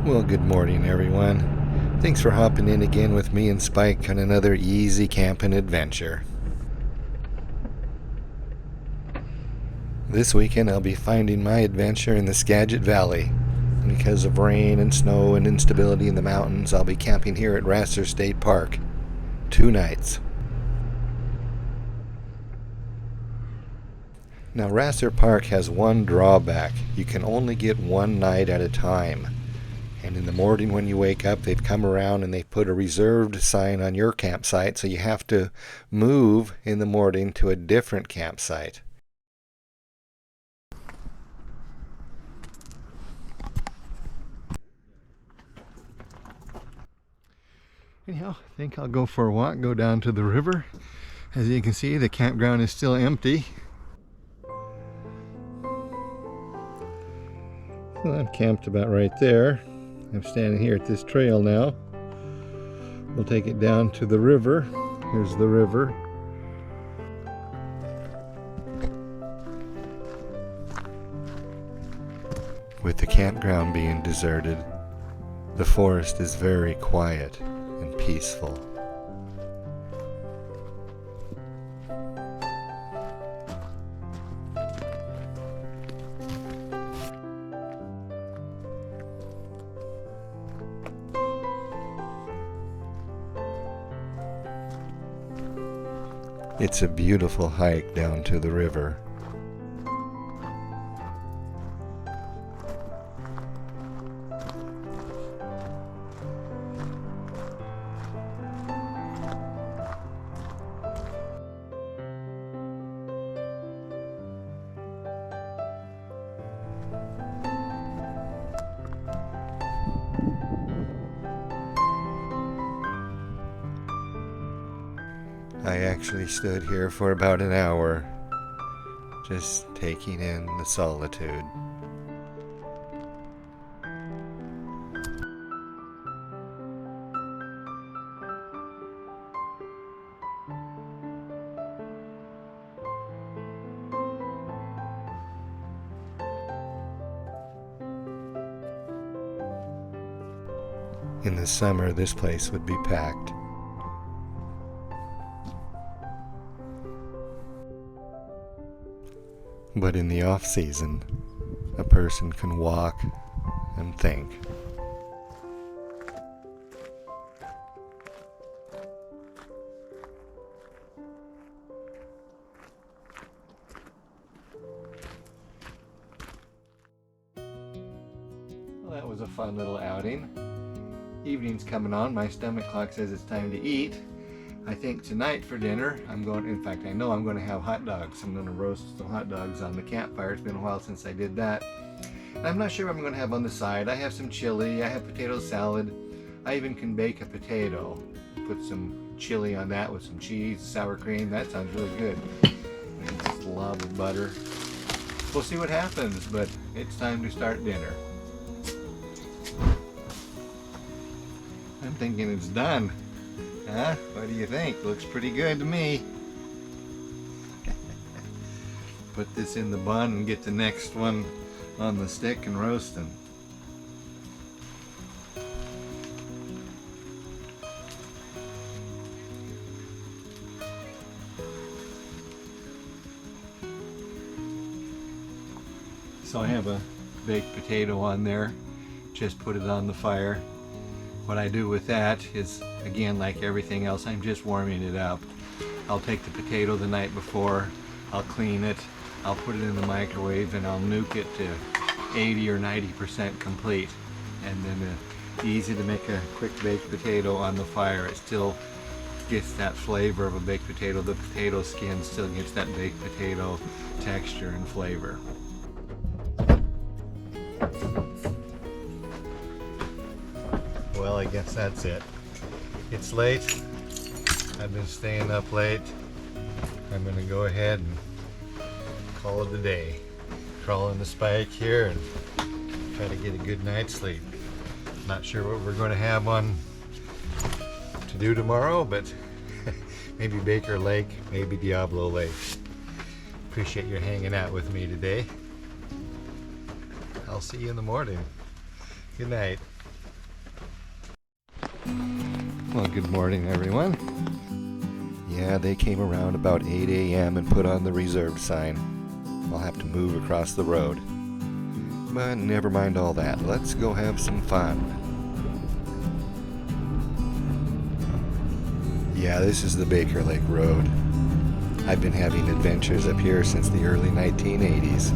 Well, good morning, everyone. Thanks for hopping in again with me and Spike on another easy camping adventure. This weekend I'll be finding my adventure in the Skagit Valley. Because of rain and snow and instability in the mountains, I'll be camping here at Rasser State Park. 2 nights. Now, Rasser Park has one drawback. You can only get one night at a time. And in the morning when you wake up, they've come around and they've put a reserved sign on your campsite, so you have to move in the morning to a different campsite. Anyhow, I think I'll go for a walk, go down to the river. As you can see, the campground is still empty. Well, I'm camped about right there. I'm standing here at this trail now. We'll take it down to the river. Here's the river. With the campground being deserted, the forest is very quiet and peaceful. It's a beautiful hike down to the river. I actually stood here for about an hour, just taking in the solitude. In the summer, this place would be packed. But in the off-season, a person can walk and think. Well, that was a fun little outing. Evening's coming on. My stomach clock says it's time to eat. I think tonight for dinner, I know I'm going to have hot dogs. I'm going to roast some hot dogs on the campfire. It's been a while since I did that. And I'm not sure what I'm going to have on the side. I have some chili, I have potato salad. I even can bake a potato. Put some chili on that with some cheese, sour cream. That sounds really good. And a slob of butter. We'll see what happens, but it's time to start dinner. I'm thinking it's done. Huh? What do you think? Looks pretty good to me. Put this in the bun and get the next one on the stick and roast them. So I have a baked potato on there. Just put it on the fire. What I do with that is, again, like everything else, I'm just warming it up. I'll take the potato the night before, I'll clean it, I'll put it in the microwave, and I'll nuke it to 80 or 90% complete. And then easy to make a quick baked potato on the fire. It still gets that flavor of a baked potato. The potato skin still gets that baked potato texture and flavor. Well, I guess that's it. It's late. I've been staying up late. I'm going to go ahead and call it a day. Crawl in the Spike here and try to get a good night's sleep. Not sure what we're going to have on to do tomorrow, but maybe Baker Lake, maybe Diablo Lake. Appreciate you hanging out with me today. I'll see you in the morning. Good night. Well, good morning, everyone. Yeah, they came around about 8 a.m. and put on the reserved sign. I'll have to move across the road. But never mind all that. Let's go have some fun. Yeah, this is the Baker Lake Road. I've been having adventures up here since the early 1980s.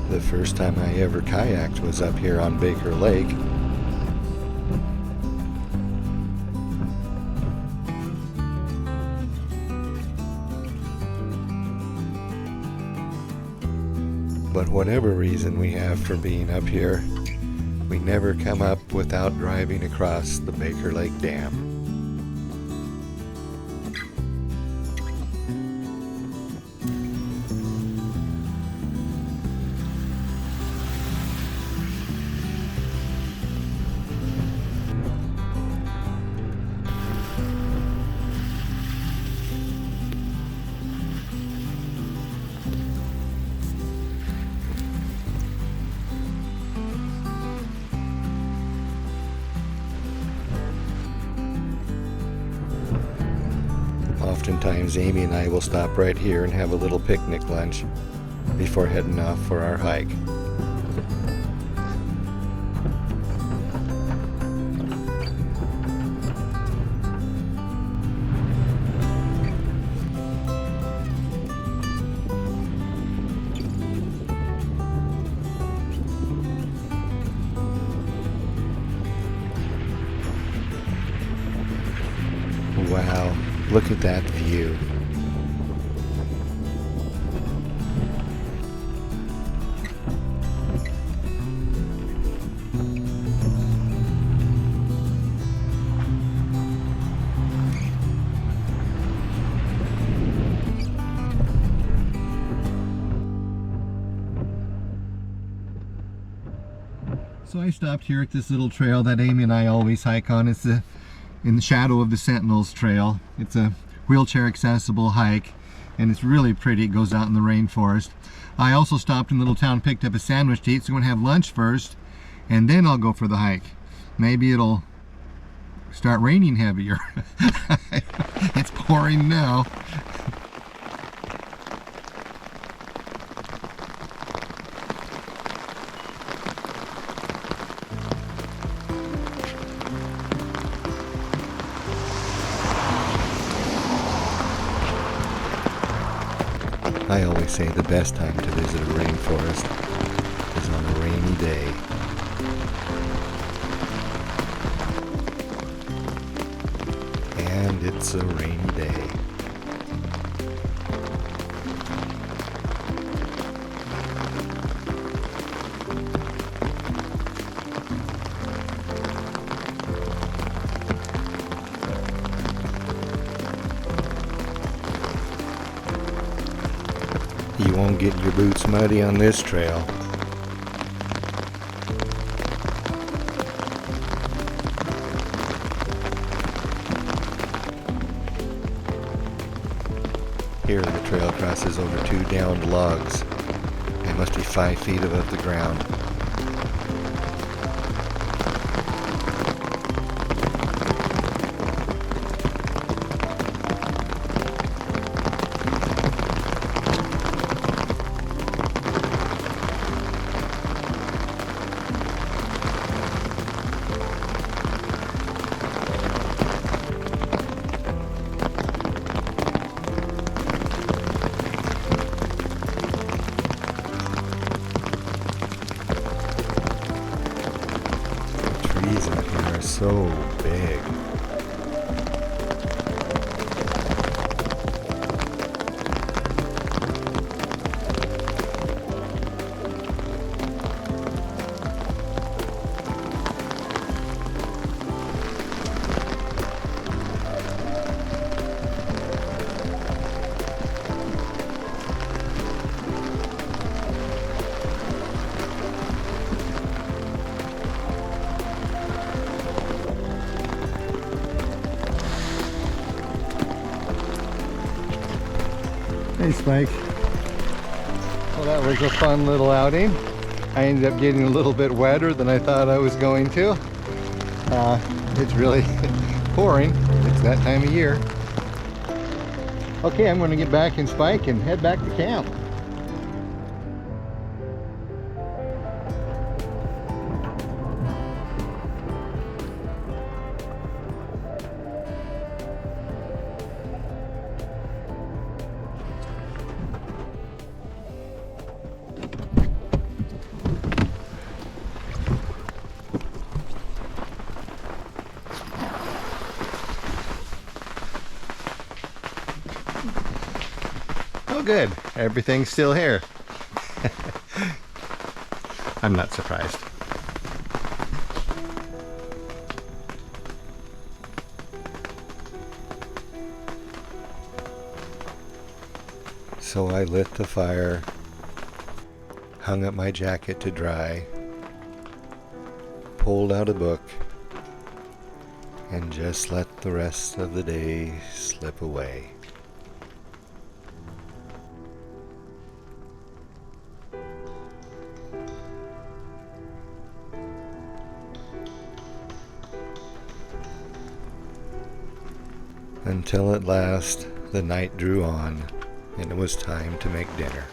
The first time I ever kayaked was up here on Baker Lake. But whatever reason we have for being up here, we never come up without driving across the Baker Lake Dam. Oftentimes Amy and I will stop right here and have a little picnic lunch before heading off for our hike. Wow, look at that view. So I stopped here at this little trail that Amy and I always hike on. It's in the shadow of the Sentinels Trail. It's a wheelchair accessible hike and it's really pretty. It goes out in the rainforest. I also stopped in the little town, picked up a sandwich to eat, so I'm going to have lunch first and then I'll go for the hike. Maybe it'll start raining heavier. It's pouring now. I always say the best time to visit a rainforest is on a rainy day. And it's a rainy day. You won't get your boots muddy on this trail. Here the trail crosses over two downed logs. They must be 5 feet above the ground. Trees in here are so big. Hey Spike. Well, that was a fun little outing. I ended up getting a little bit wetter than I thought I was going to. It's really pouring. It's that time of year. Okay, I'm going to get back in Spike and head back to camp. Oh good, everything's still here. I'm not surprised. So I lit the fire, hung up my jacket to dry, pulled out a book, and just let the rest of the day slip away. Until at last the night drew on and it was time to make dinner.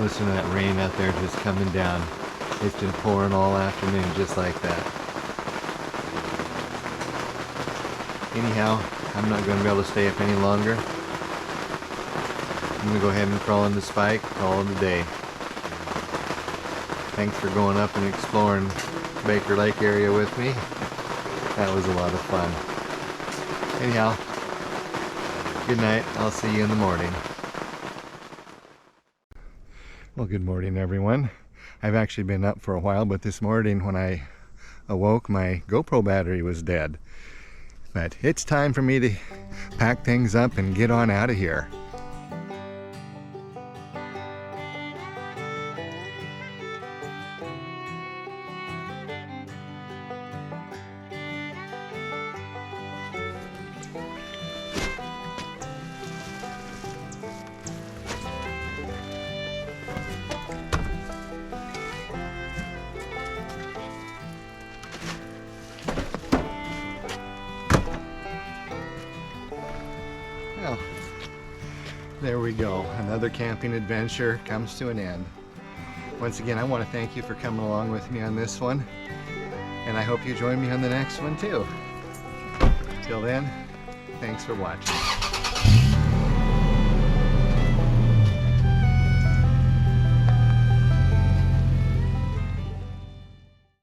Listen to that rain out there just coming down. It's been pouring all afternoon just like that. Anyhow, I'm not going to be able to stay up any longer. I'm going to go ahead and crawl into Spike, call it a day. Thanks for going up and exploring Baker Lake area with me. That was a lot of fun. Anyhow, good night. I'll see you in the morning. Well, good morning, everyone. I've actually been up for a while, but this morning when I awoke, my GoPro battery was dead. But it's time for me to pack things up and get on out of here. Well, there we go. Another camping adventure comes to an end. Once again, I want to thank you for coming along with me on this one, and I hope you join me on the next one too. Till then, thanks for watching.